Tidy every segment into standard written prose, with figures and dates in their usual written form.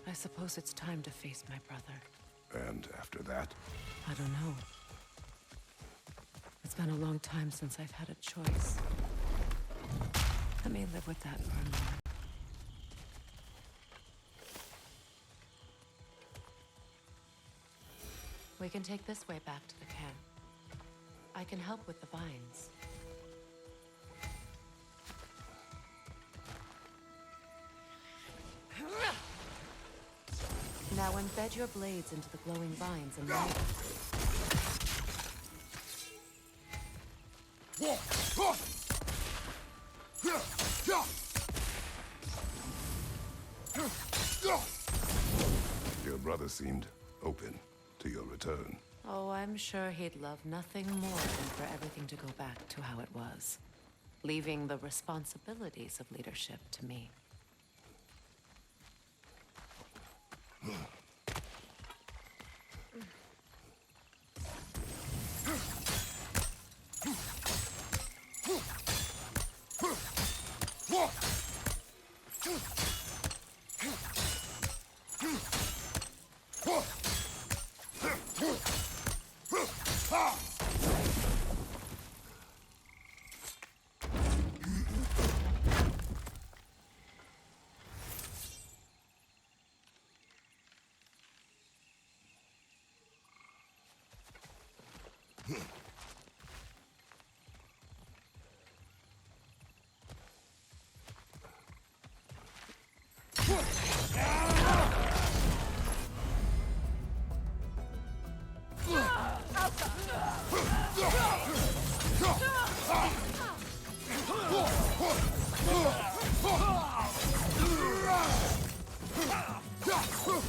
I suppose it's time to face my brother. And after that? I don't know. It's been a long time since I've had a choice. Let me live with that for a moment. We can take this way back to the camp. I can help with the vines. Now embed your blades into the glowing vines and light them. Your brother seemed open to your return. Oh, I'm sure he'd love nothing more than for everything to go back to how it was, leaving the responsibilities of leadership to me.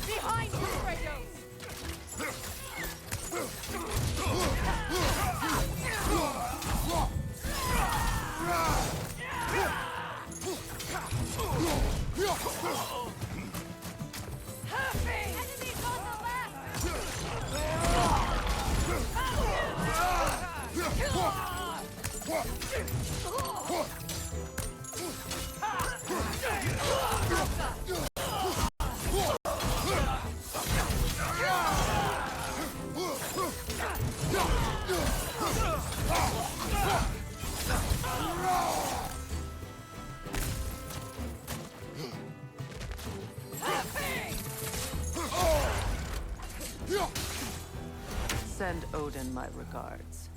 Behind you, Kratos! Enemies on the Send Odin my regards.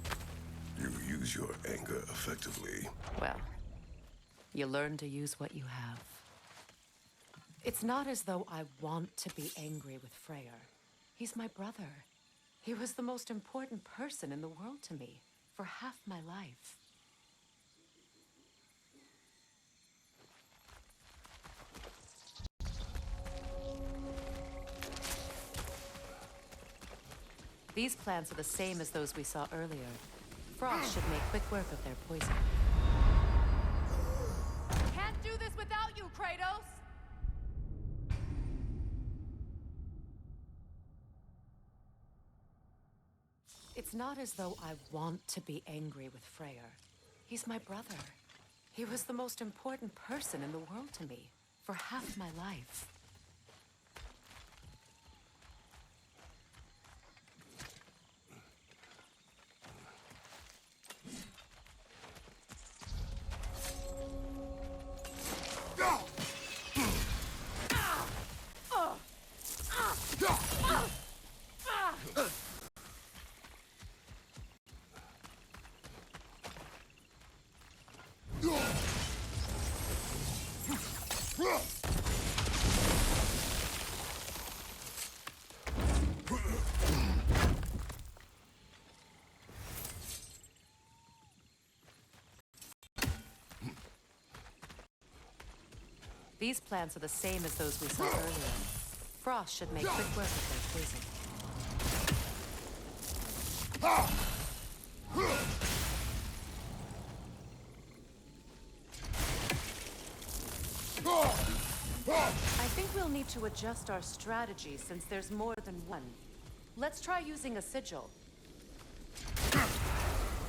You use your anger effectively. Well, you learn to use what you have. It's not as though I want to be angry with Freyr. He's my brother. He was the most important person in the world to me for half my life. These plants are the same as those we saw earlier. Frost should make quick work of their poison. Can't do this without you, Kratos! It's not as though I want to be angry with Freyr. He's my brother. He was the most important person in the world to me for half my life. These plants are the same as those we saw earlier. Frost should make quick work of their poison. I think we'll need to adjust our strategy since there's more than one. Let's try using a sigil.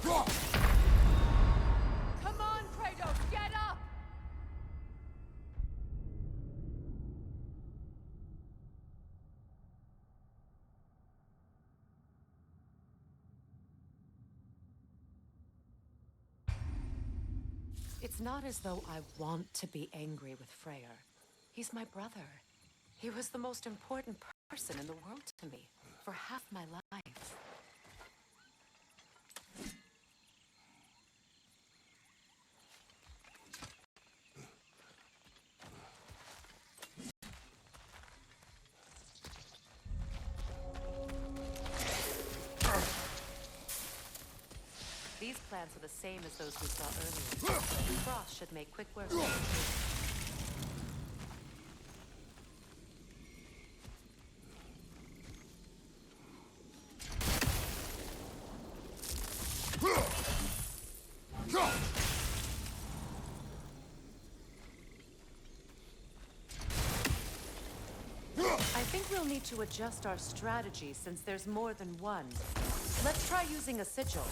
Come on, Kratos, get up! It's not as though I want to be angry with Freyr. He's my brother. He was the most important person in the world to me for half my life. These plants are the same as those we saw earlier. Frost should make quick work of them. I think we'll need to adjust our strategy since there's more than one. Let's try using a sigil.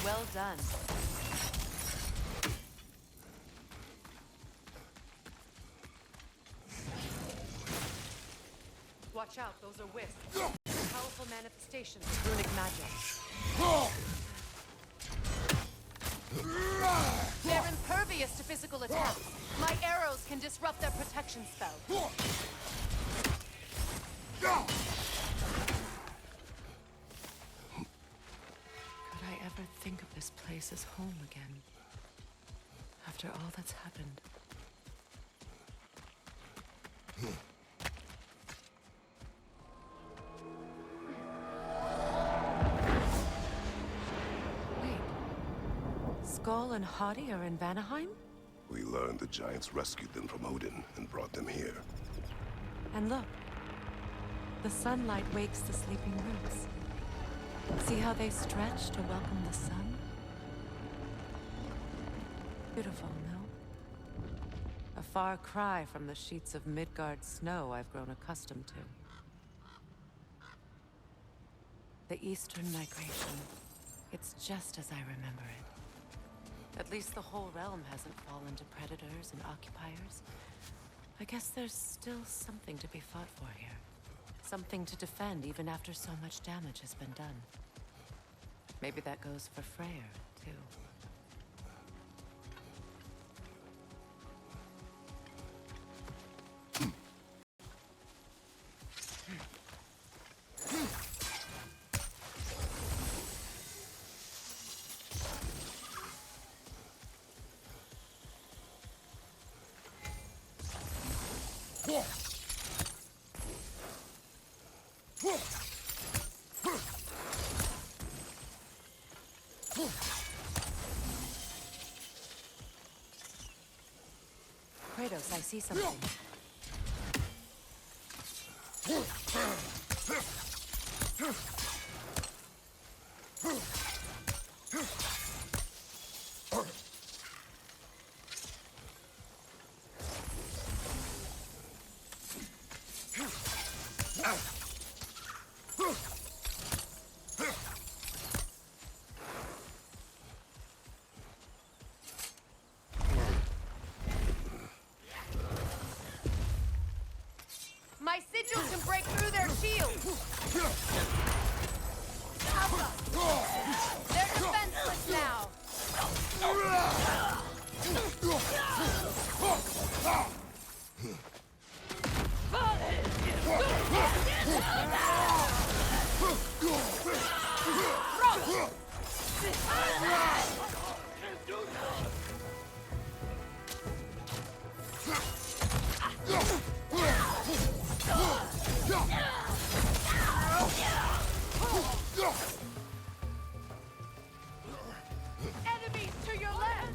Well done. Watch out, those are wisps. Powerful manifestations of runic magic. They're impervious to physical attacks. My arrows can disrupt their protection spell. Could I ever think of this place as home again? After all that's happened. Wait. Skull and Hati are in Vanaheim? We learned the giants rescued them from Odin and brought them here. And look. The sunlight wakes the sleeping roots. See how they stretch to welcome the sun? Beautiful, no? A far cry from the sheets of Midgard snow I've grown accustomed to. The Eastern Migration. It's just as I remember it. At least the whole realm hasn't fallen to predators and occupiers. I guess there's still something to be fought for here. Something to defend even after so much damage has been done. Maybe that goes for Freyr, too. Kratos, I see something. My sigil can break through their shields! Alpha! They're defenseless now! Enemies to your left!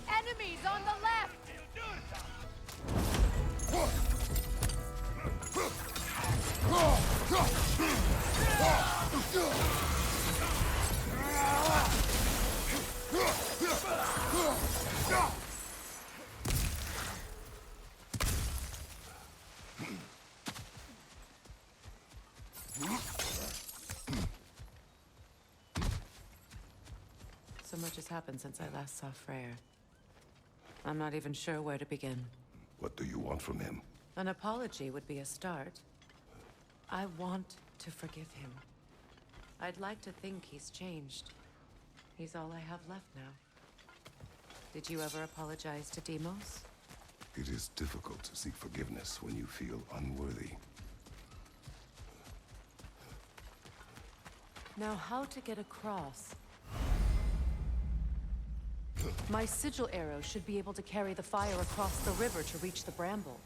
Enemies on the left! So much has happened since I last saw Freyr. I'm not even sure where to begin. What do you want from him? An apology would be a start. I want to forgive him. I'd like to think he's changed. He's all I have left now. Did you ever apologize to Deimos? It is difficult to seek forgiveness when you feel unworthy. Now, how to get across? My sigil arrow should be able to carry the fire across the river to reach the bramble.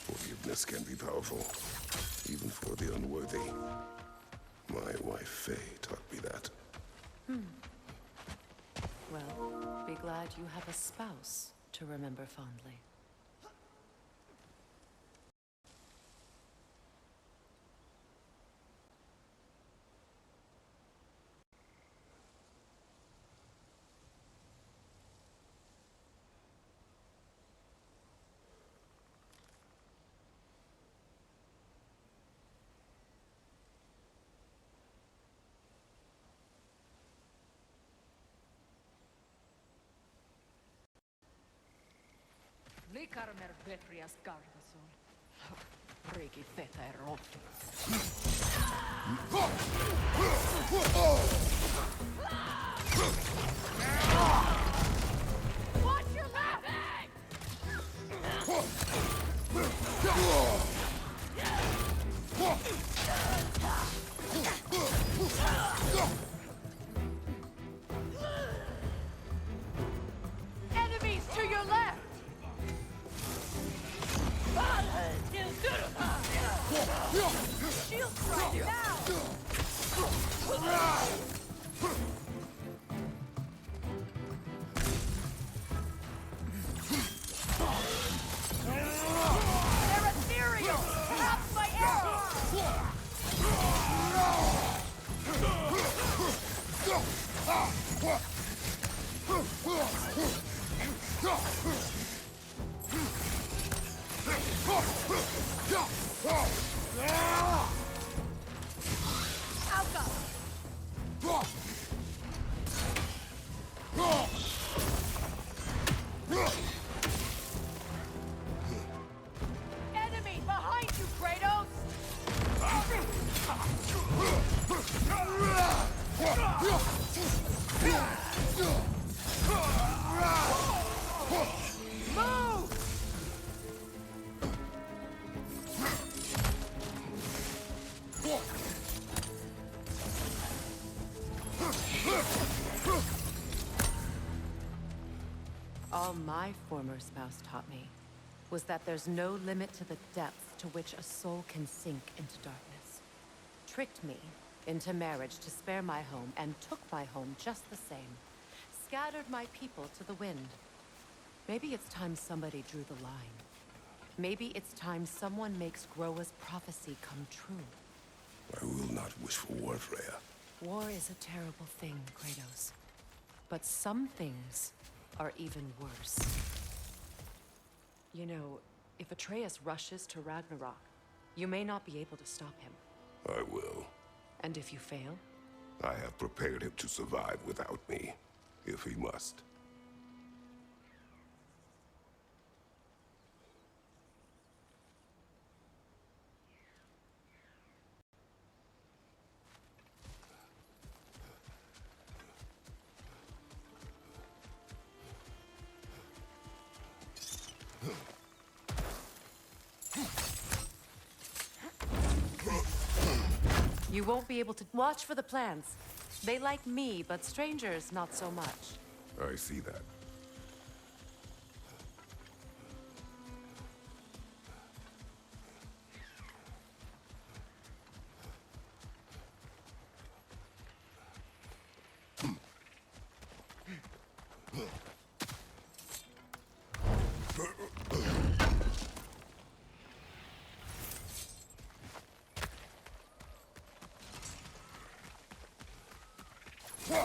Forgiveness can be powerful, even for the unworthy. My wife Faye taught me that. Well, be glad you have a spouse to remember fondly. Likarmer Betrias Gardason. Riki Feta Erotto. Watch your laughing! Enemies to your left! Shield strike now! They're ethereal! Trapped by arrows! Enemy behind you, Kratos! Move! All my former spouse taught me was that there's no limit to the depth to which a soul can sink into darkness. Tricked me into marriage to spare my home and took my home just the same. Scattered my people to the wind. Maybe it's time somebody drew the line. Maybe it's time someone makes Groa's prophecy come true. I will not wish for war, Freya. War is a terrible thing, Kratos. But some things are even worse. You know, if Atreus rushes to Ragnarok, you may not be able to stop him. I will. And if you fail? I have prepared him to survive without me, if he must. You won't be able to watch for the plans. They like me, but strangers not so much. I see that. We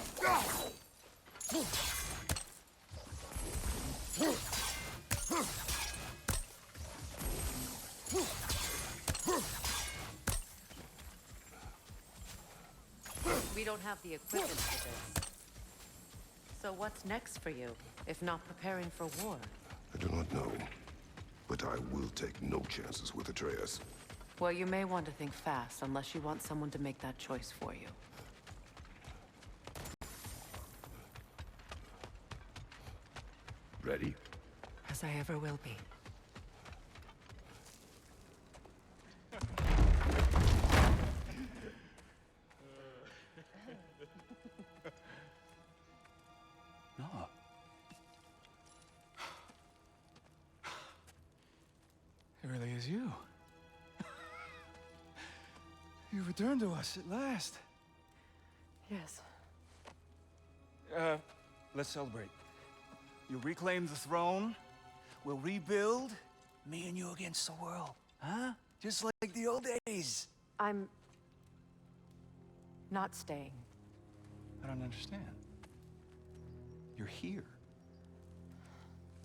don't have the equipment for this. So what's next for you, if not preparing for war? I do not know, but I will take no chances with Atreus. Well, you may want to think fast, unless you want someone to make that choice for you. Ready? As I ever will be. No. It really is you. You returned to us at last. Yes. Let's celebrate. You reclaim the throne. We'll rebuild. Me and you against the world. Huh? Just like the old days. I'm... not staying. I don't understand. You're here.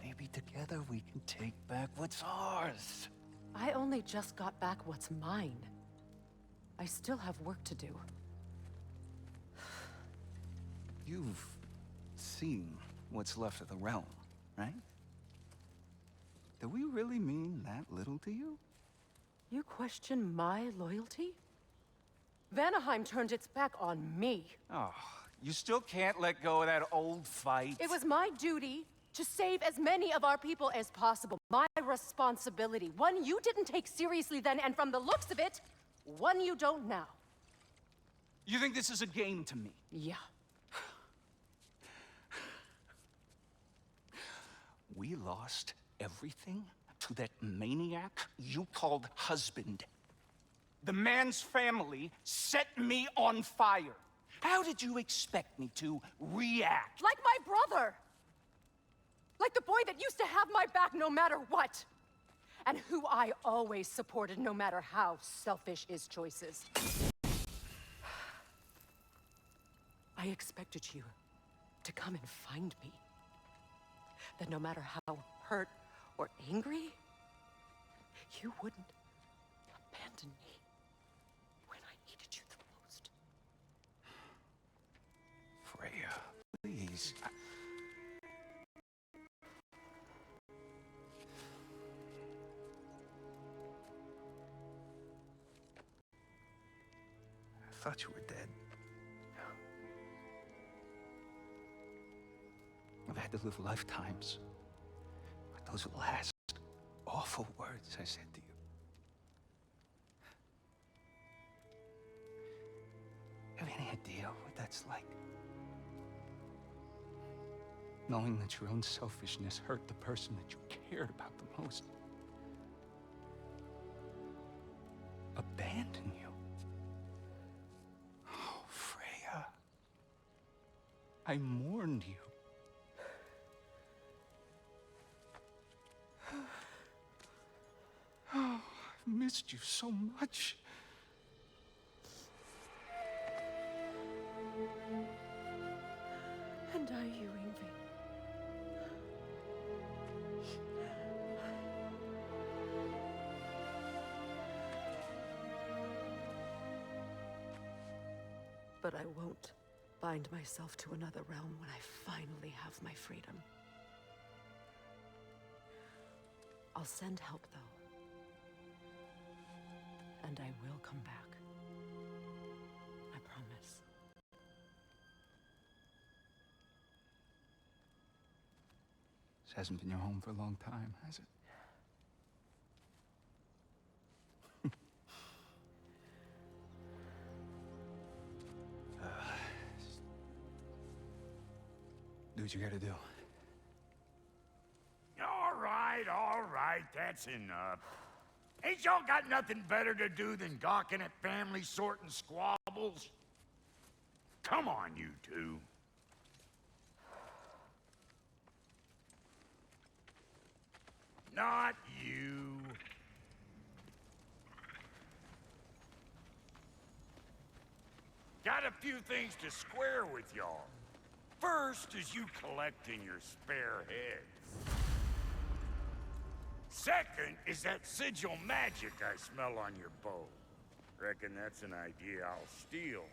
Maybe together we can take back what's ours. I only just got back what's mine. I still have work to do. You've seen what's left of the realm, right? Do we really mean that little to you? You question my loyalty? Vanaheim turned its back on me. Oh, you still can't let go of that old fight. It was my duty to save as many of our people as possible. My responsibility. One you didn't take seriously then, and from the looks of it, one you don't now. You think this is a game to me? Yeah. We lost everything to that maniac you called husband. The man's family set me on fire. How did you expect me to react? Like my brother! Like the boy that used to have my back no matter what! And who I always supported no matter how selfish his choices. I expected you to come and find me. That no matter how hurt or angry, you wouldn't abandon me when I needed you the most. Freya, please. I thought you were dead. I've had to live lifetimes with those last awful words I said to you. Have you any idea what that's like? Knowing that your own selfishness hurt the person that you cared about the most. Abandon you. Oh, Freya. I mourned you. Oh, I've missed you so much. And I you, Yngvi. But I won't bind myself to another realm when I finally have my freedom. I'll send help, though. And I will come back. I promise. This hasn't been your home for a long time, has it? Do what you gotta do. All right, that's enough. Ain't y'all got nothing better to do than gawking at family sorting squabbles? Come on, you two. Not you. Got a few things to square with y'all. First is you collecting your spare heads. Second is that sigil magic I smell on your bow. Reckon that's an idea I'll steal.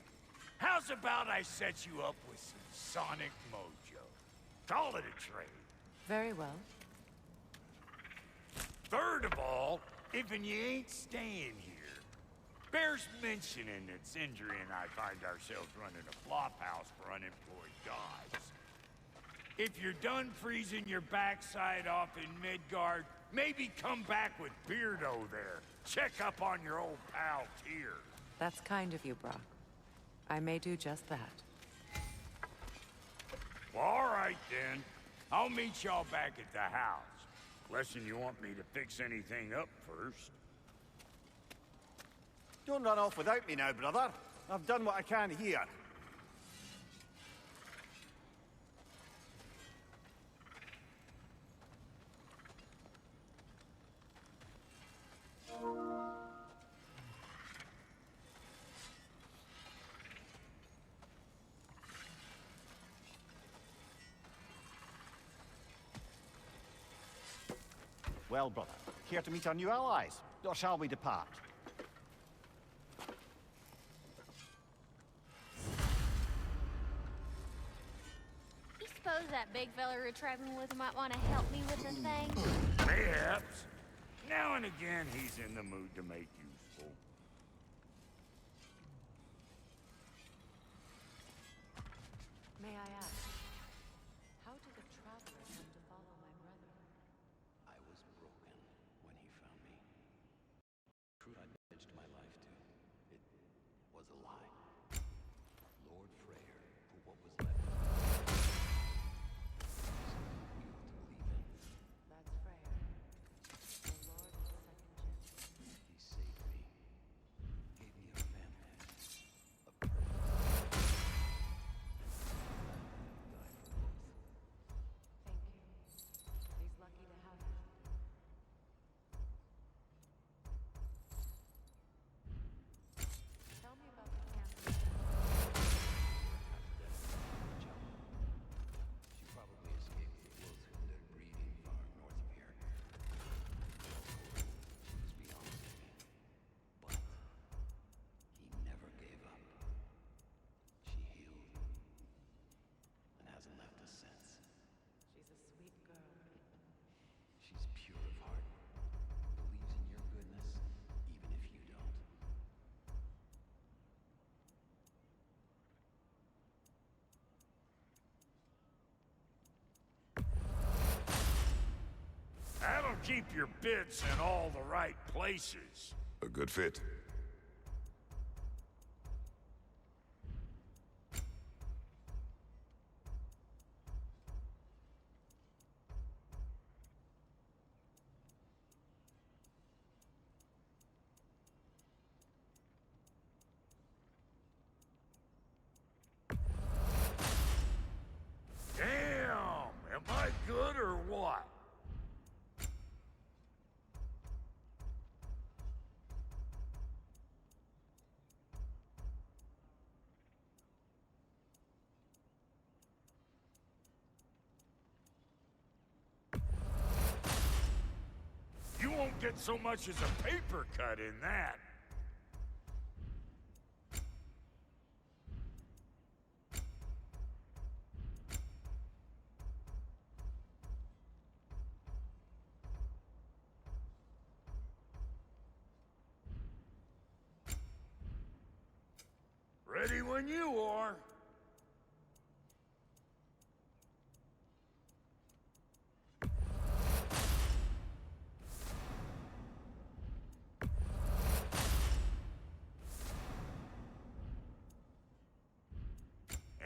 How's about I set you up with some sonic mojo? Call it a trade. Very well. Third of all, if you ain't staying here, bears mentioning that Sindri and I find ourselves running a flop house for unemployed gods. If you're done freezing your backside off in Midgard, maybe come back with Beardo there. Check up on your old pal Tyr. That's kind of you, Brock. I may do just that. Well, all right then. I'll meet y'all back at the house. Unless you want me to fix anything up first. Don't run off without me now, brother. I've done what I can here. Well, brother, care to meet our new allies? Or shall we depart? You suppose that big fella we're traveling with might want to help me with a thing? Perhaps. Now and again, he's in the mood to make useful. May I ask, how did the traveler come to follow my brother? I was broken when he found me. Truth I pledged my life to. It was a lie. Lord Freyr, for what was left of me, will to believe in. That's Freyr, the Lord of the Second Chance. He saved me. Gave me a family. A purpose. And I die for both. Thank you. He's lucky to have you. Tell me about the camp. She probably escaped the Wolfswinter breeding far north of here. She was beyond saving. But he never gave up. She healed. And hasn't left us since. She's a sweet girl. She's pure of heart. Believes in your goodness, even if you don't. That'll keep your bits in all the right places. A good fit. Damn! Am I good or what? You won't get so much as a paper cut in that. Ready when you are.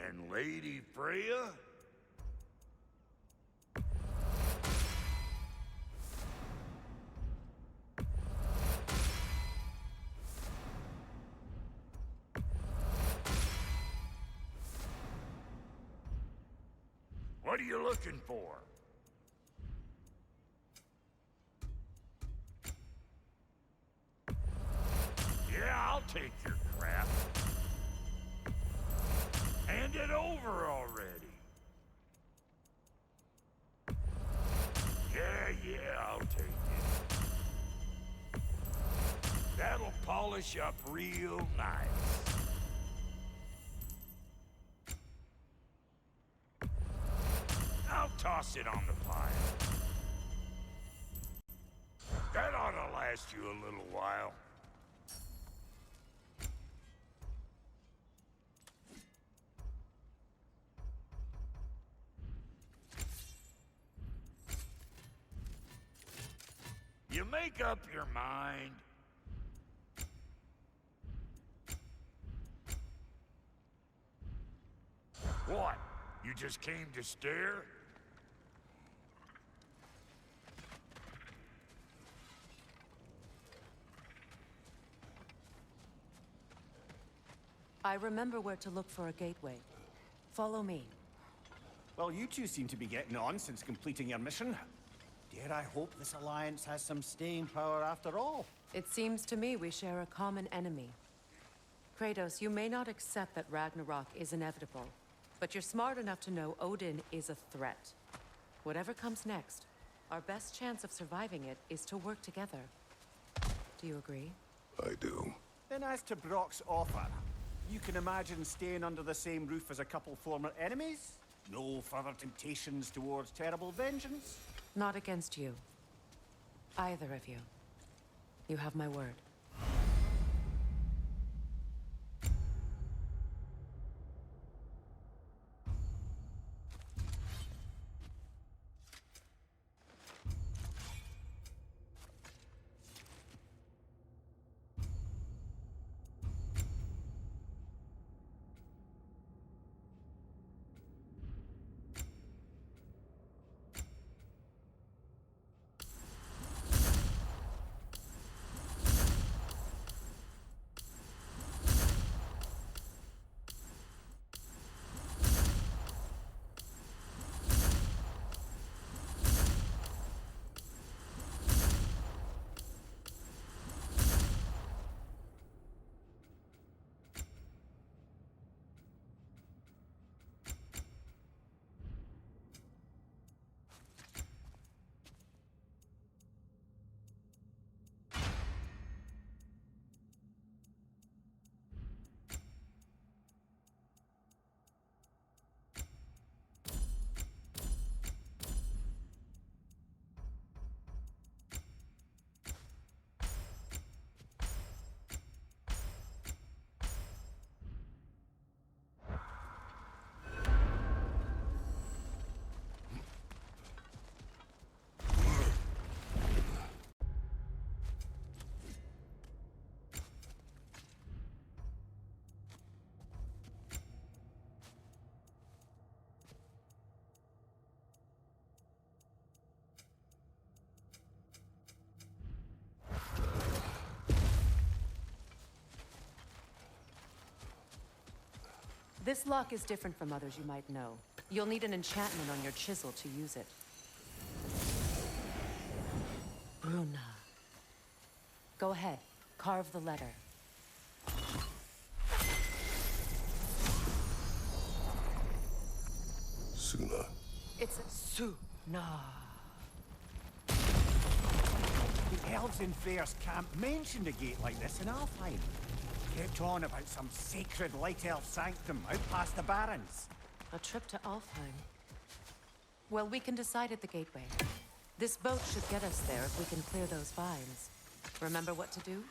And Lady Freya? What are you looking for? Yeah, I'll take your crap. Hand it over already. Yeah, I'll take it. That'll polish up real nice. I'll toss it on the pile. That ought to last you a little while. You make up your mind. What? You just came to stare? I remember where to look for a gateway. Follow me. Well, you two seem to be getting on since completing your mission. Dare I hope this alliance has some staying power after all? It seems to me we share a common enemy. Kratos, you may not accept that Ragnarok is inevitable, but you're smart enough to know Odin is a threat. Whatever comes next, our best chance of surviving it is to work together. Do you agree? I do. Then as to Brock's offer, you can imagine staying under the same roof as a couple former enemies? No further temptations towards terrible vengeance? Not against you. Either of you. You have my word. This lock is different from others you might know. You'll need an enchantment on your chisel to use it. Bruna. Go ahead. Carve the letter. Suna. It's a Suna. The elves in Freyr's camp mentioned a gate like this in Alfheim. Kept on about some sacred light elf sanctum out past the Barrens. A trip to Alfheim. Well, we can decide at the gateway. This boat should get us there if we can clear those vines. Remember what to do?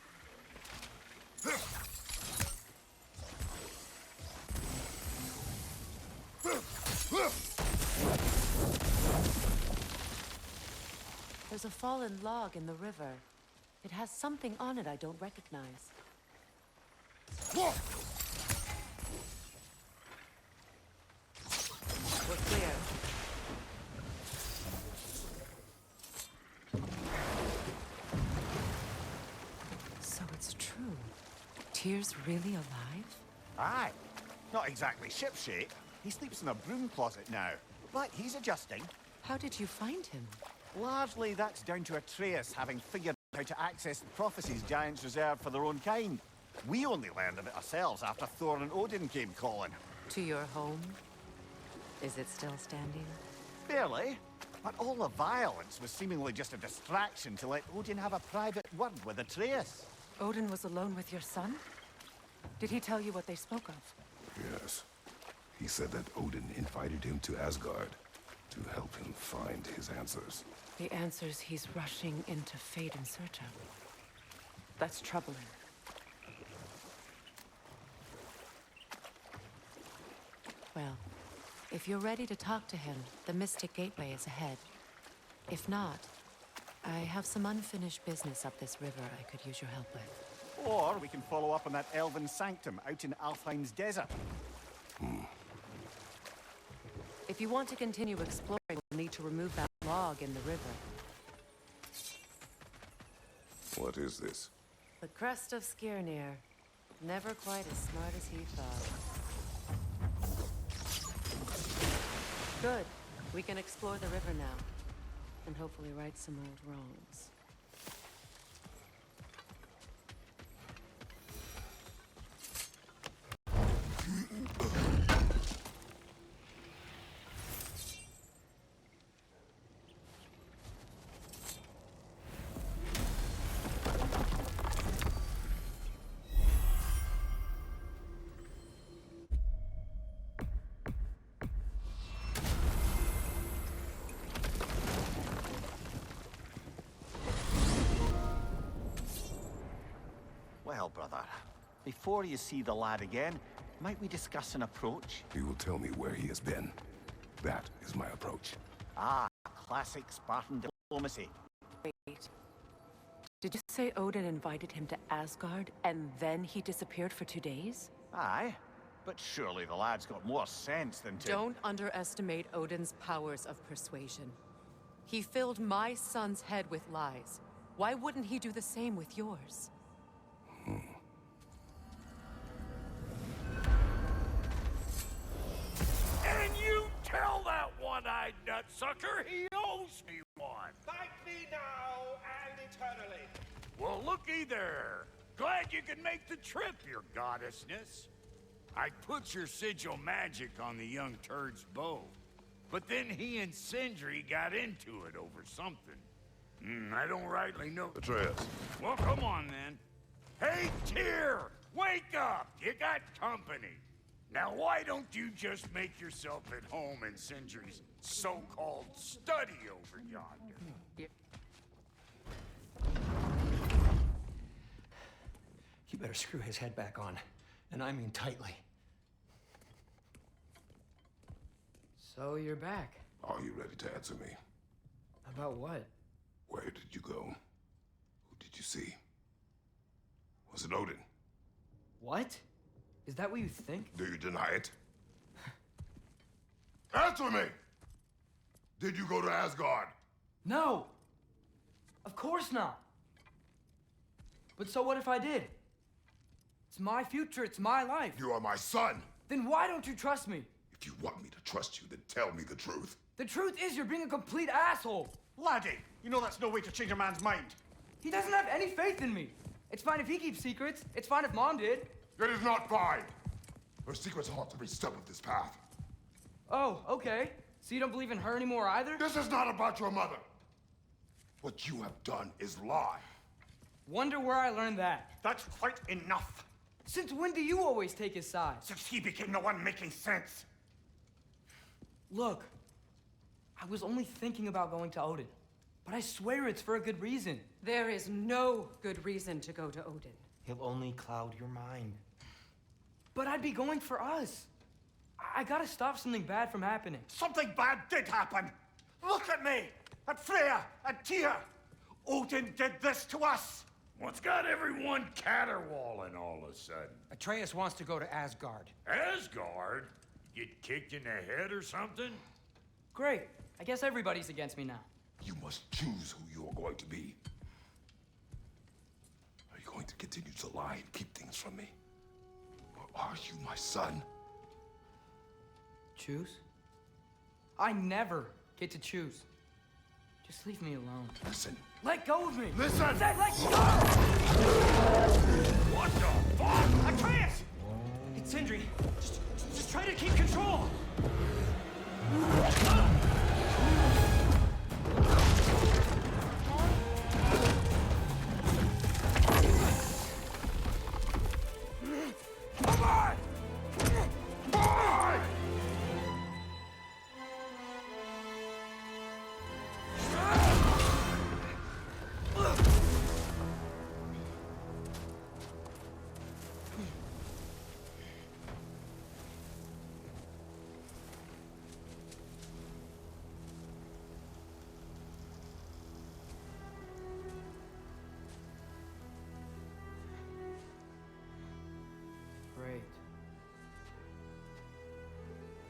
There's a fallen log in the river. It has something on it I don't recognize. We're clear. So it's true. Tyr's really alive? Aye. Not exactly shipshape. He sleeps in a broom closet now. But he's adjusting. How did you find him? Largely, that's down to Atreus having figured out how to access the prophecies giants reserved for their own kind. We only learned of it ourselves after Thor and Odin came calling. To your home? Is it still standing? Barely. But all the violence was seemingly just a distraction to let Odin have a private word with Atreus. Odin was alone with your son? Did he tell you what they spoke of? Yes. He said that Odin invited him to Asgard to help him find his answers. The answers he's rushing into fate in search of. That's troubling. Well, if you're ready to talk to him, the Mystic Gateway is ahead. If not, I have some unfinished business up this river I could use your help with. Or we can follow up on that elven sanctum out in Alfheim's desert. If you want to continue exploring, we'll need to remove that log in the river. What is this? The crest of Skirnir. Never quite as smart as he thought. Good. We can explore the river now. And hopefully right some old wrongs. Well, brother, before you see the lad again, might we discuss an approach? He will tell me where he has been. That is my approach. Ah, classic Spartan diplomacy. Wait. Did you say Odin invited him to Asgard, and then he disappeared for 2 days? Aye, but surely the lad's got more sense than to... Don't underestimate Odin's powers of persuasion. He filled my son's head with lies. Why wouldn't he do the same with yours? And you tell that one-eyed nutsucker he owes me one. Thank me now and eternally. Well, looky there. Glad you could make the trip, your goddessness. I put your sigil magic on the young turd's bow. But then he and Sindri got into it over something. I don't rightly know. Atreus. Well, come on then. Hey, Tyr! Wake up! You got company. Now, why don't you just make yourself at home in Sindri's so-called study over yonder? You better screw his head back on, and I mean tightly. So you're back. Are you ready to answer me? About what? Where did you go? Who did you see? Was it Odin? What? Is that what you think? Do you deny it? Answer me! Did you go to Asgard? No! Of course not! But so what if I did? It's my future, it's my life. You are my son! Then why don't you trust me? If you want me to trust you, then tell me the truth. The truth is you're being a complete asshole! Laddie, you know that's no way to change a man's mind. He doesn't have any faith in me. It's fine if he keeps secrets. It's fine if Mom did. It is not fine! Her secrets haunt every step of this path. Oh, okay. So you don't believe in her anymore either? This is not about your mother. What you have done is lie. Wonder where I learned that. That's quite enough. Since when do you always take his side? Since he became the one making sense. Look, I was only thinking about going to Odin. But I swear it's for a good reason. There is no good reason to go to Odin. He'll only cloud your mind. But I'd be going for us. I gotta stop something bad from happening. Something bad did happen. Look at me, at Freya, at Tyr. Odin did this to us. What's got everyone caterwauling all of a sudden? Atreus wants to go to Asgard. Asgard? Get kicked in the head or something? Great. I guess everybody's against me now. You must choose who you are going to be. Are you going to continue to lie and keep things from me? Or are you my son? Choose? I never get to choose. Just leave me alone. Listen. Let go of me! Listen! I said let go! What the fuck? Atreus! It's Sindri. Just trying to keep control!